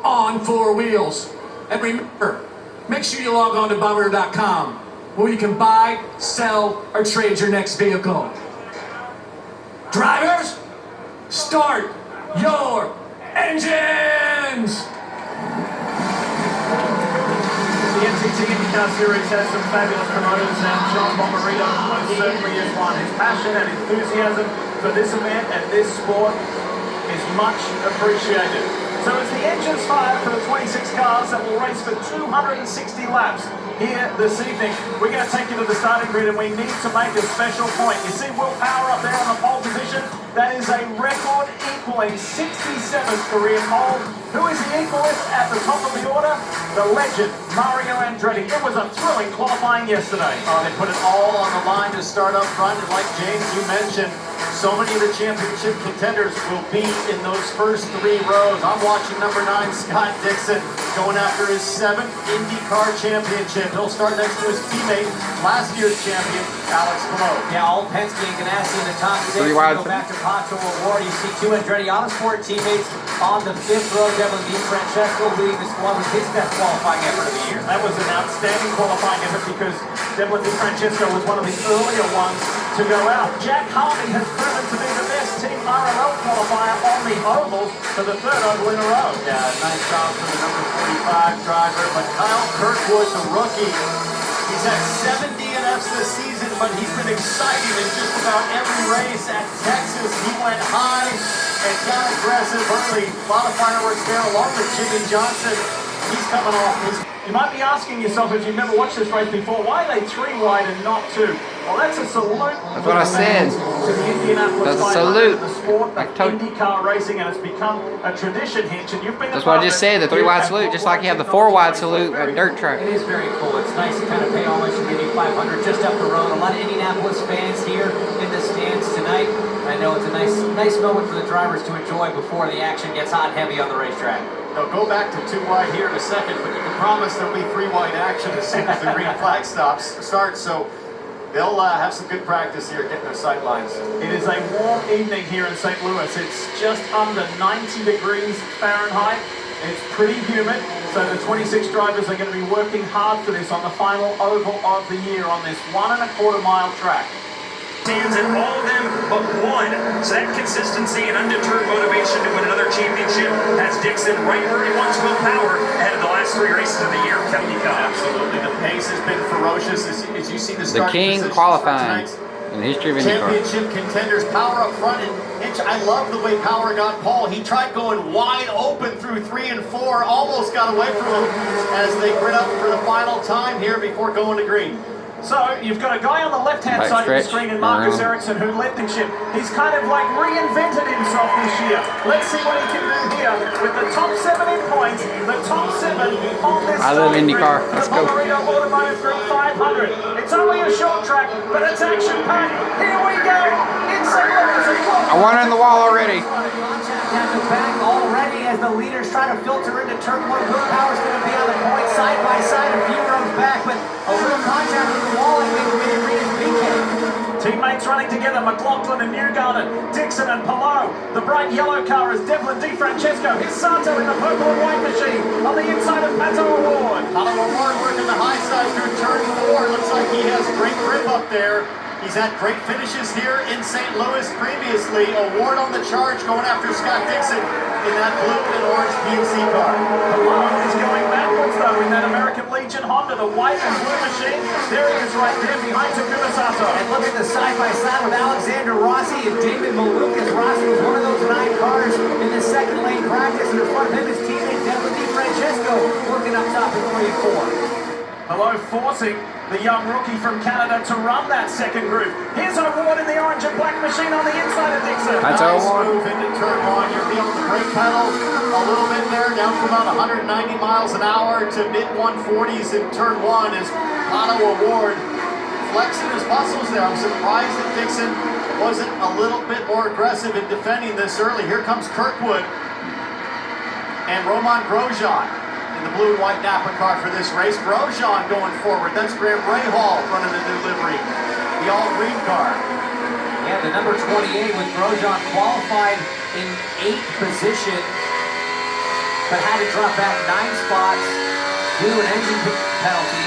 on four wheels. And remember, make sure you log on to Bummer.com, where you can buy, sell, or trade your next vehicle. Drivers, start your engines! The NTT INDYCAR Series has some fabulous promoters, and John Bomarito most certainly is one. His passion and enthusiasm for this event and this sport is much appreciated. So as the engines fire for the 26 cars that will race for 260 laps here this evening, we're going to take you to the starting grid, and we need to make a special point. You see Will Power up there on the pole position? That is a record equaling 67th career pole. Who is the equalist at the top of the order? The legend, Mario Andretti. It was a thrilling qualifying yesterday. Oh, they put it all on the line to start up front, and like James, you mentioned, so many of the championship contenders will be in those first three rows. I'm watching number 9, Scott Dixon, going after his 7th INDYCAR championship. He'll start next to his teammate, last year's champion, Alex Palou. Yeah, all Penske and Ganassi in the top 6. We go back to Pato Award. You see 2 Andretti Autosport teammates on the 5th row. Devlin DiFrancesco leading the squad with his best qualifying effort of the year. That was an outstanding qualifying effort because Devlin DiFrancesco was one of the earlier ones to go out. Jack Harvey has proven to be the best team RLL qualifier on the ovals for the 3rd oval in a row. Yeah, nice job for the number 45 driver, but Kyle Kirkwood, the rookie, he's had 7 DNFs this season, but he's been exciting in just about every race. At Texas, he went high and got aggressive early. A lot of fireworks there, along with Jimmy Johnson. He's coming off his... You might be asking yourself, if you've never watched this race before, why are they 3 wide and not 2? Well, that's a salute. That's what I said. To the Indianapolis That's a salute. the sport of IndyCar racing, and it's become a tradition, Hinch. And you've been. That's what I just said. The 3 wide salute, just like you have the 4 wide salute at dirt track. It is very cool. It's nice to kind of pay homage to the Indy 500 just up the road. A lot of Indianapolis fans here in the stands tonight. I know it's a nice moment for the drivers to enjoy before the action gets hot and heavy on the racetrack. They'll go back to 2 wide here in a second, but you can promise there'll be 3 wide action as soon as the green flag starts. So they'll have some good practice here getting their sight lines. It is a warm evening here in St. Louis. It's just under 90 degrees Fahrenheit. It's pretty humid, so the 26 drivers are going to be working hard for this on the final oval of the year on this 1.25 mile track. Stands in all of them but one. So that consistency and undeterred motivation to win another championship has Dixon right where he wants Will Power ahead of the last 3 races of the year. Absolutely. The pace has been ferocious as you see the start. The king qualifying in the history of IndyCar. Championship contenders, Power up front. And Hinch, I love the way Power got Paul. He tried going wide open through 3 and 4, almost got away from him as they grid up for the final time here before going to green. So, you've got a guy on the left-hand side of the screen in Marcus Ericsson who led the ship. He's kind of like reinvented himself this year. Let's see what he can do here with the top 7 in points, the top 7 on this I love IndyCar. Let's go. The Bomarito Automotive Group 500. It's only a short track, but it's action-packed. Here we go. In St. Louis. I want it in the wall already. At the back already as the leaders try to filter into turn 1. Will Power's going to be on the point side by side, a few rows back, but a little contact with the wall and we read his PK. Teammates running together, McLaughlin and Newgarden, Dixon and Palou. The bright yellow car is Devlin DiFrancesco. Here's Sato in the purple and white machine on the inside of Pato Award. Pato Award working the high side through turn 4. Looks like he has great grip up there. He's had great finishes here in St. Louis previously. Award on the charge going after Scott Dixon in that blue and orange PNC car. Palou is going backwards though in that American Legion Honda, the white and blue machine. There he is right there behind Takuma Sato. And look at the side-by-side with Alexander Rossi and David Malukas. Rossi was one of those 9 cars in the second lane practice, and in front of him his teammate Devlin DiFrancesco working up top in 3 and 4. Palou forcing the young rookie from Canada to run that second group. Here's Award in the orange and black machine on the inside of Dixon. That's nice Award. move into turn 1. You're feeling the brake pedal a little bit there, down from about 190 miles an hour to mid-140s in turn 1 as Pato Award flexing his muscles there. I'm surprised that Dixon wasn't a little bit more aggressive in defending this early. Here comes Kirkwood and Roman Grosjean in the blue and white Napa car for this race. Grosjean going forward. That's Graham Rahal running the new livery, the all-green car. Yeah, the number 28 with Grosjean qualified in 8th position. but had to drop back 9 spots due to an engine penalty.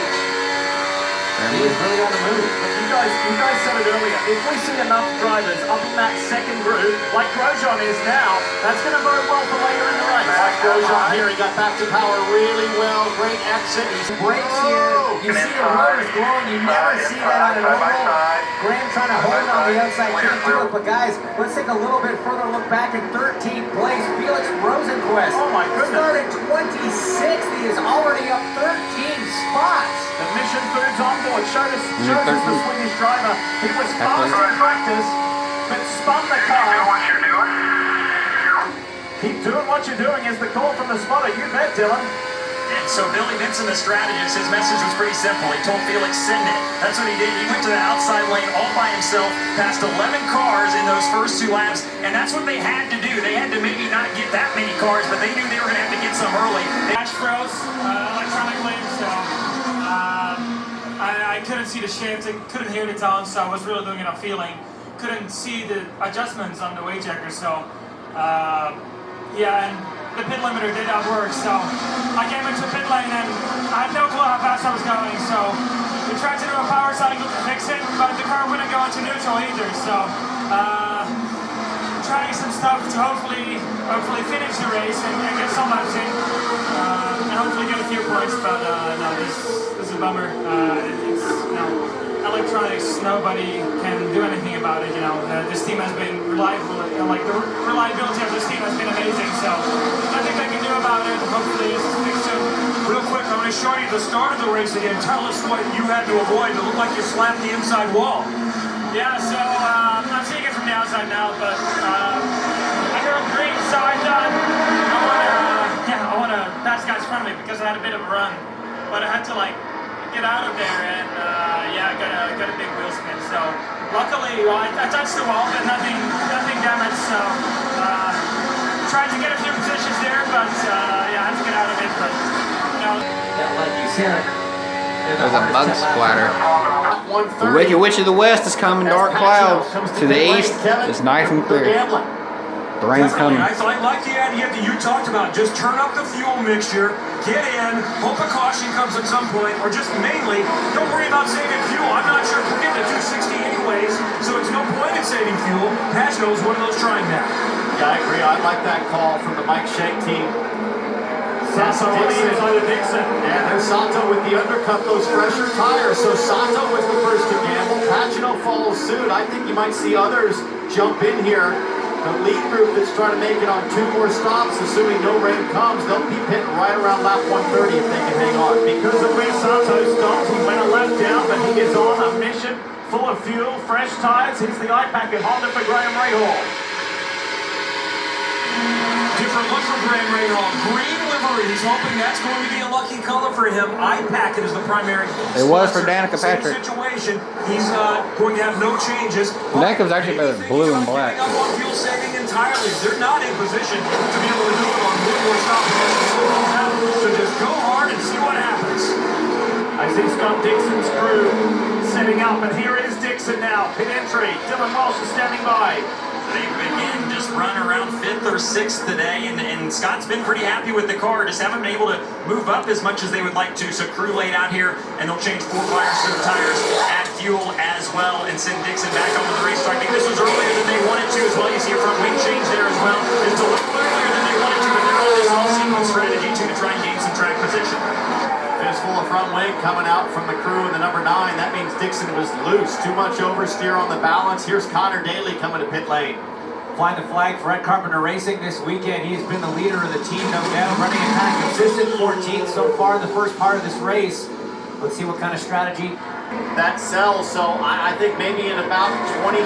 He is really on the move. But you guys said it earlier. If we see enough drivers up in that second group, like Grosjean is now, that's going to bode well for later in the race. Like Grosjean here, he got back to power really well. Great exit. He's Brakes here. You see the rotors glowing. You never see that on an oval. Graham trying to hold it on the outside. Can't do it. But guys, let's take a little bit further look back in 13th place. Felix Rosenquist. Oh my goodness. Started 26th. He is already up 13 spots. The Mission Foods onboard showed us the Swedish driver. He was fast in practice, but spun the car. Keep doing what you're doing is the call from the spotter. You bet, Dylan. And so Billy Vincent, the strategist, his message was pretty simple. He told Felix, send it. That's what he did. He went to the outside lane all by himself, passed 11 cars in those first 2 laps, and that's what they had to do. They had to maybe not get that many cars, but they knew they were going to have to get some early. Match froze electronically, so I couldn't see the shift, I couldn't hear the tone, so I was really doing it on feeling. Couldn't see the adjustments on the weight checker, so yeah, and the pit limiter did not work, so I came into the pit lane and I had no clue how fast I was going, so we tried to do a power cycle to fix it, but the car wouldn't go into neutral either, so trying some stuff to hopefully finish the race and get some laps in, and hopefully get a few points, but no, this is a bummer. It's, you know, electronics, nobody can do anything about it, you know. This team has been reliable, like the reliability of this team has been amazing, so nothing they can do about it. Hopefully this is fixed soon. Real quick, I'm going to show you the start of the race again. Tell us what you had to avoid. It looked like you slapped the inside wall. Yeah, so I'm seeing it from the outside now, but I heard green, so I thought I want to pass guys in front of me because I had a bit of a run, but I had to like get out of there, and yeah, I got a big wheel spin. So luckily, well, I touched the wall, but nothing damaged. So tried to get a few positions there, but yeah, I had to get out of it. But you know, Yeah, like you said, There's a bug splatter. The 130. Wicked Witch of the West is coming. Dark clouds to the east. It's nice and clear. The rain's coming. I like the idea that you talked about. Just turn up the fuel mixture, get in, hope a caution comes at some point, or just mainly, don't worry about saving fuel. I'm not sure if we're getting to 260 anyways, so it's no point in saving fuel. Patch knows one of those trying that. Yeah, I agree. I like that call from the Mike Shank team. Sato on the inside of Dixon. Yeah, there's Sato with the undercut, those fresher tires. So Sato was the first to gamble. Pagano follows suit. I think you might see others jump in here. The lead group that's trying to make it on 2 more stops, assuming no rain comes, they'll be pitting right around lap 130 if they can hang on. Because of where Sato stopped, he went a lap down, but he is on a mission full of fuel, fresh tires. He's the INDYCAR Honda for Graham Rahal. Different look for Graham Rahal. Green livery. He's hoping that's going to be a lucky color for him. INDYCAR is the primary. It was for sponsor. Danica Same Patrick. situation. He's going to have no changes. Danica was actually better than blue and black. Up on fuel saving entirely. They're not in position to be able to do it on one more stop. So just go hard and see what happens. I see Scott Dixon's crew setting up, and here is Dixon now. Pit entry. Dylan Walsh is standing by. They've again just run around 5th or 6th today, and Scott's been pretty happy with the car. Just haven't been able to move up as much as they would like to. So crew laid out here, and they'll change 4 tires to the tires, add fuel as well, and send Dixon back onto the racetrack. I think this was earlier than they wanted to as well. You see a front wing change there as well. It's a little earlier than they wanted to, but they're on this all-sequence strategy to try and gain some track position. Fistful of front wing coming out from the crew in the number 9. That means Dixon was loose. Too much oversteer on the balance. Here's Connor Daly coming to pit lane. flying the flag for Ed Carpenter Racing this weekend. He's been the leader of the team, no doubt, running a kind of consistent 14th so far in the first part of this race. Let's see what kind of strategy that sells. So I think maybe in about 25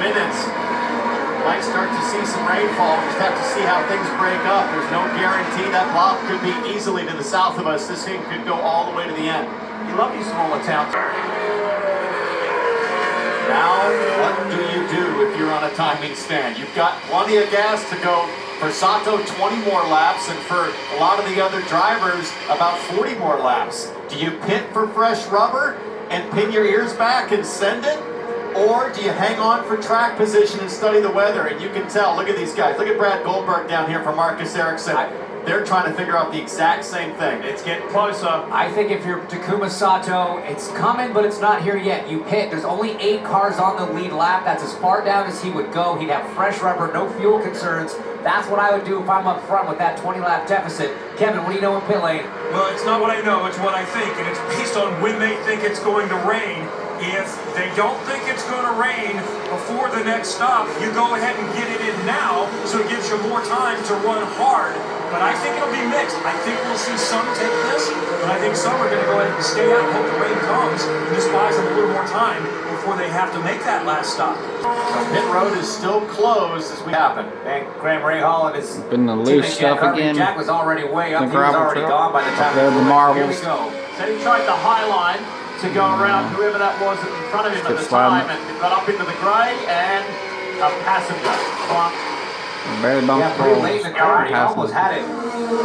minutes, might start to see some rainfall. We just have to see how things break up. There's no guarantee that block could be easily to the south of us. This thing could go all the way to the end. You love these smaller towns. Now, what do you do if you're on a timing stand? You've got plenty of gas to go. For Sato, 20 more laps, and for a lot of the other drivers, about 40 more laps. Do you pit for fresh rubber and pin your ears back and send it? Or do you hang on for track position and study the weather? And you can tell, look at these guys. Look at Brad Goldberg down here from Marcus Ericsson. they're trying to figure out the exact same thing. It's getting closer. I think if you're Takuma Sato, it's coming, but it's not here yet. You pit. There's only 8 cars on the lead lap. That's as far down as he would go. He'd have fresh rubber, no fuel concerns. That's what I would do if I'm up front with that 20-lap deficit. Kevin, what do you know in pit lane? Well, it's not what I know, it's what I think, and it's based on when they think it's going to rain. If they don't think it's going to rain before the next stop, you go ahead and get it in now, so it gives you more time to run hard. But I think it'll be mixed. I think we'll see some take this, but I think some are going to go ahead and stay out and hope the rain comes, and this buys them a little more time before they have to make that last stop. So pit road is still closed as we happen. And Graham Rahal and his Been the loose stuff again. Jack was already way up. The He was gravel already truck. gone by the time There are the marbles. Here we go. So he tried the high line to go around whoever that was in front of him at the time, and got up into the grey, and a passenger clumped. Barely bumped Yeah, pretty late in the car. He almost had it.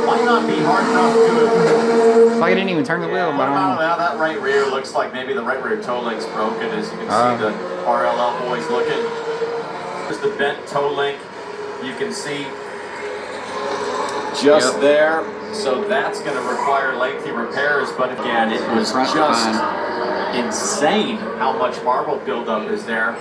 Might not be hard enough to. It's like I didn't even turn the wheel, but I don't know. Now that right rear looks like maybe the right rear toe link's broken, as you can see the RLL boys looking. There's the bent toe link. You can see just there. So that's going to require lengthy repairs, but again, it was just insane how much marble buildup is there.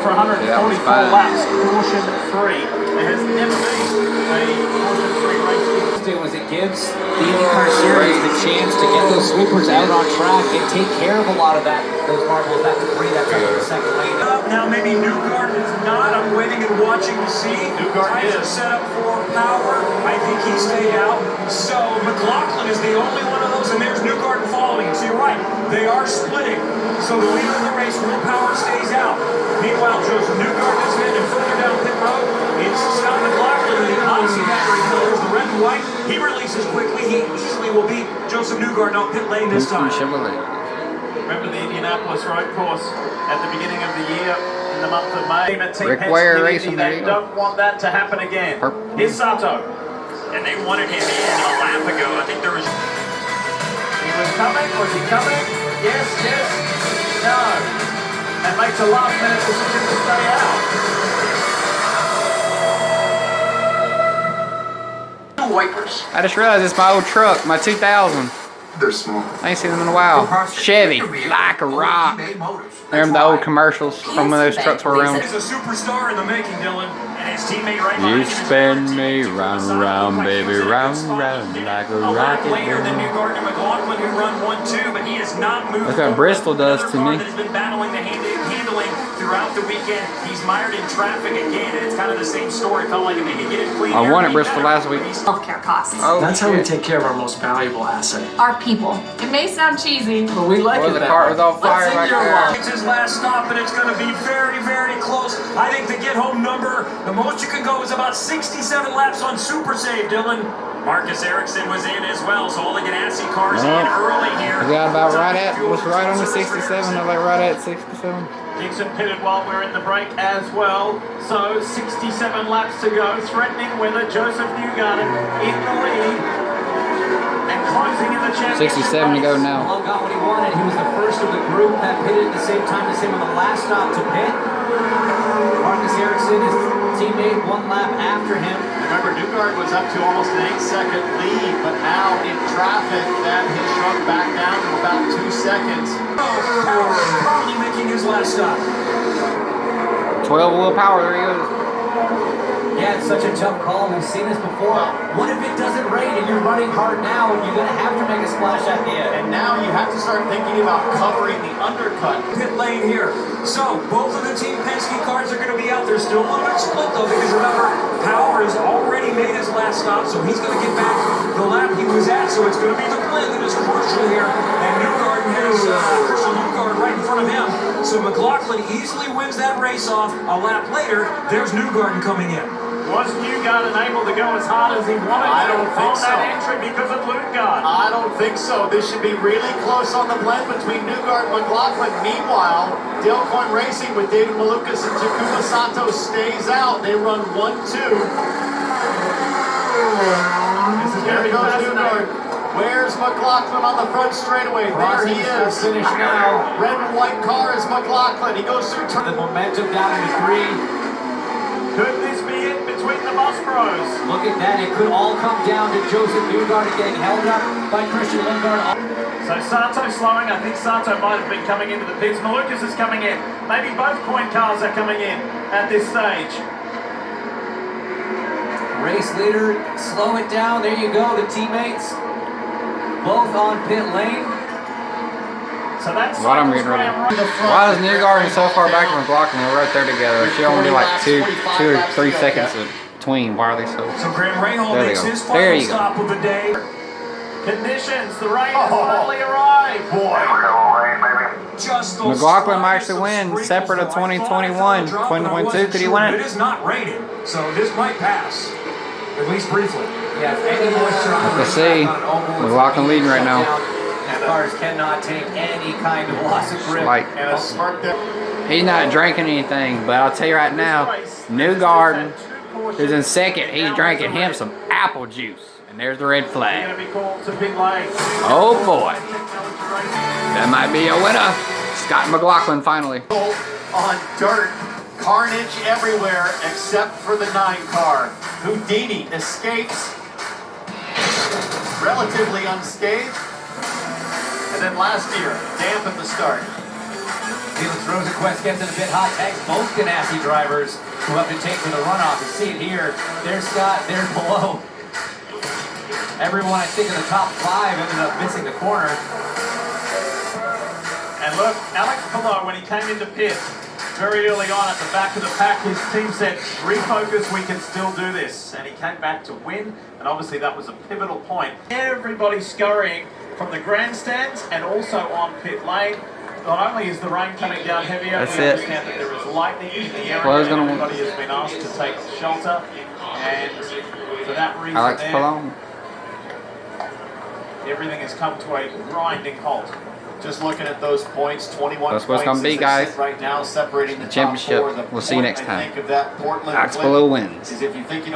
For 144 laps, caution free. There has never been a caution free race. Was it gives the INDYCAR series the chance to get those sweepers out on track and take care of a lot of those marbles, that debris that's up in the second lane. Now maybe Newgarden is not. I'm waiting and watching to see. Newgarden is set up for power. I think he stayed out. So McLaughlin is the only one of those, and there's Newgarden following him. So you're right. They are splitting. So the leader of the race, Will Power, stays out. Meanwhile, Joseph Newgarden is in, and further down pit road, it's Scott McLaughlin in the Odyssey battery colors, the red and white. He releases quickly. He easily will beat Joseph Newgarden on pit lane this time. Remember the Indianapolis road course at the beginning of the year in the month of May? Rick Ware racing They don't want that to happen again. Here's Sato. And they wanted him in a lap ago. I think there was... He was coming. Was he coming? Yes, yes, no. And makes a last-minute decision to stay out. Wipers. I just realized it's my old truck, my 2000. They're small. I ain't seen them in a while. Chevy, like a rock. Remember the old commercials from when those trucks were around? He's a superstar in the making, Dylan. And his teammate right You behind him is spin me round, round, baby, round, round, like a lap rocket. later than Newgarden and McLaughlin, who run 1-2, but he has not moved. That's what Bristol does to me. That has been battling the handling throughout the weekend. He's mired in traffic again, and it's kind of the same story. Felt like if they could get it clean. I won at Bristol last week. Healthcare costs. Oh, That's how we take care of our most valuable asset. Our people. It may sound cheesy, But we like Well, it the that car way. was on fire Let's back enjoy there. it. It's his last stop, and it's going to be very, very close. I think the get-home number, the most you can go is about 67 laps on Super Save, Dylan. Marcus Ericsson was in as well, so all the Ganassi cars in early here. I got about right at, was right on the 67, I was like right at 67. Dixon pitted while we're in the break as well. So 67 laps to go, threatening whether Joseph Newgarden in the lead and closing in the championship 67 to go race. now. Malone got what he wanted. He was the first of the group that pitted at the same time as him on the last stop to pit. Marcus Ericsson, his teammate, 1 lap after him. Remember, Newgarden was up to almost an 8-second lead, but now in traffic, that has shrunk back down to about 2 seconds. Power probably making his last stop. 12 wheel power, there he goes. Yeah, it's such a tough call. We've seen this before. What if it doesn't rain and you're running hard now and you're going to have to make a splash at the end? And now you have to start thinking about covering the undercut. Pit lane here. So both of the Team Penske cars are going to be out there. Still a little bit split though, because remember, Power has already made his last stop, so he's going to get back the lap he was at. So it's going to be the blend that is crucial here. And Newgarden has Christian Newgarden right in front of him. So McLaughlin easily wins that race off. A lap later, there's Newgarden coming in. Was Newgarden able to go as hard as he wanted I don't think on that so. entry because of Newgarden? I don't think so. This should be really close on the blend between Newgarden and McLaughlin. Meanwhile, Dale Coyne Racing with David Malukas and Takuma Sato stays out. They run 1-2. This is Here going to be goes fascinating. Newgarden. Where's McLaughlin on the front straightaway? There he is. Finish now. Red and white car is McLaughlin. He goes through turn. The momentum down to 3. Could this be it between the the Moss Bros. Look at that. It could all come down to Joseph Newgarden getting held up by Christian Lundgaard. So Sato slowing. I think Sato might have been coming into the pits. Malukas is coming in. Maybe both point cars are coming in at this stage. Race leader, slow it down. There you go. The teammates both on pit lane. So that's What I'm getting ready. Why is Newgarden so far back from McLaughlin? They're right there together. She only like two or 3 seconds between. Why are they so? So Graham Rahal There they makes go. his There final you go. stop of the day. Conditions. The rain has finally arrived. Just those McLaughlin might slightest actually of win. sprinkles, Separate of though. I thought I 2021. felt a drop, but I 2022, wasn't could he sure. win it? It is not raining, so this might pass, at least briefly. Yes, any moisture on the Let's see. McLaughlin leading right now. And cars cannot take any kind of loss of grip. Like, And a spark there. he's not drinking anything, but I'll tell you right now, Newgarden, who's in second, he's drinking him some apple juice. And there's the red flag. Going to be called to pit lane. Oh boy. That might be a winner. Scott McLaughlin finally. On dirt, carnage everywhere except for the 9 car. Houdini escapes relatively unscathed. And then last year, damp at the start. Felix Rosenquist gets in a bit hot. Tags both Ganassi drivers who have to take for the runoff. You see it here. There's Scott, there's below. Everyone, I think, in the top 5 ended up missing the corner. And look, Alex Pillow, when he came into pit very early on at the back of the pack, his team said, refocus, we can still do this. And he came back to win, and obviously that was a pivotal point. Everybody scurrying from the grandstands and also on pit lane. Not only is the rain coming down heavier, That's we it. understand that there is lightning in the area. Well, I was gonna- Everybody has been asked to take shelter, and for that reason Alex there, Palone. everything has come to a grinding halt. Just looking at those points, 21 That's what it's points gonna be, as they guys. sit right now, separating the top Championship. 4. The We'll see you point, next I time. think, of that Portland Alex win Palou wins. is if you think you